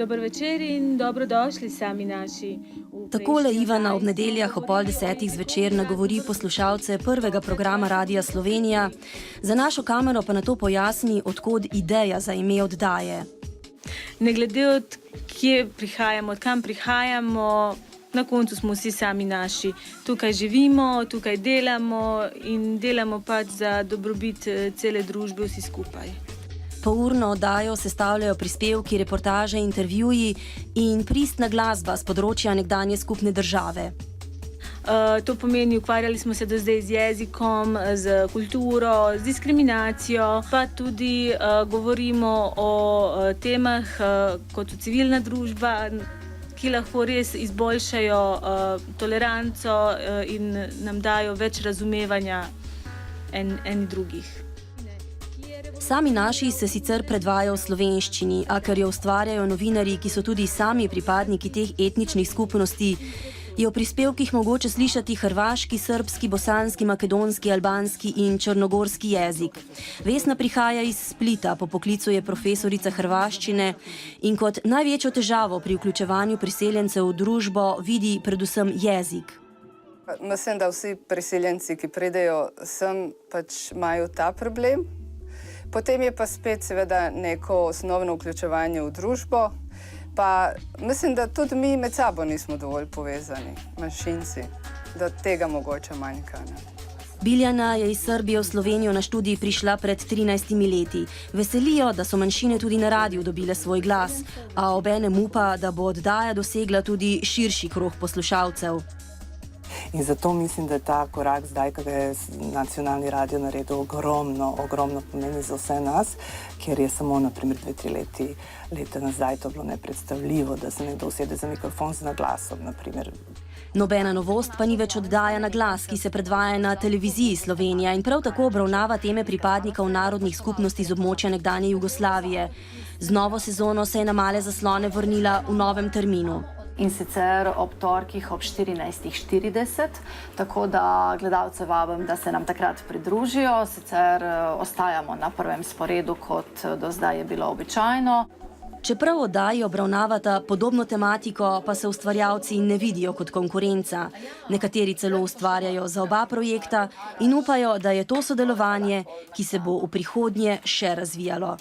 Dober večer in dobrodošli sami naši. Takole Ivana ob nedeljah ob 9:30 zvečer nagovori poslušalce prvega programa Radia Slovenija. Za našo kamero pa nato pojasni, od kod ideja za ime oddaje. Ne glede od kje prihajamo, od kam prihajamo, na koncu smo vsi sami naši. Tukaj živimo, tukaj delamo in delamo pač za dobrobit cele družbe vsi skupaj. Polurno oddajo sestavljajo prispevki, reportaže, intervjuji in pristna glasba s področja nekdanje skupne države. To pomeni, ukvarjali smo se do zdaj z jezikom, z kulturo, z diskriminacijo, pa tudi govorimo o temah kot civilna družba, ki lahko res izboljšajo toleranco in nam dajo več razumevanja eni drugih. Sami naši se sicer predvajajo v slovenščini, a ker jo ustvarjajo novinarji, ki so tudi sami pripadniki teh etničnih skupnosti, je v prispevkih mogoče slišati hrvaški, srbski, bosanski, makedonski, albanski in črnogorski jezik. Vesna prihaja iz Splita, po poklicu je profesorica hrvaščine in kot največjo težavo pri vključevanju priseljencev v družbo vidi predvsem jezik. Mislim, da vsi priseljenci, ki pridejo sem, pač imajo ta problem. Potem je pa spet seveda neko osnovno vključevanje v družbo, pa mislim, da tudi mi med sabo nismo dovolj povezani, manjšinci, da tega mogoče manjka. Biljana je iz Srbije v Slovenijo na študij prišla pred 13 leti. Veselijo, da so manjšine tudi na radiju dobile svoj glas, a obenem upa, da bo oddaja dosegla tudi širši krog poslušalcev. In zato mislim, da je ta korak zdaj, ko je nacionalni radio naredil ogromno pomeni za vse nas, ker je samo, naprimer, 2-3 leta nazaj to bilo nepredstavljivo, da se nekdo usede za mikrofon z naglasom, naprimer. Nobena novost pa ni več oddaja na glas, ki se predvaja na televiziji Slovenija in prav tako obravnava teme pripadnikov narodnih skupnosti z območja nekdanje Jugoslavije. Z novo sezono se je na male zaslone vrnila v novem terminu. In sicer ob torkih ob 14:40, tako da gledalce vabim, da se nam takrat pridružijo, sicer ostajamo na prvem sporedu, kot do zdaj je bilo običajno. Čeprav oddaji obravnavata podobno tematiko, pa se ustvarjalci ne vidijo kot konkurenca. Nekateri celo ustvarjajo za oba projekta in upajo, da je to sodelovanje, ki se bo v prihodnje še razvijalo.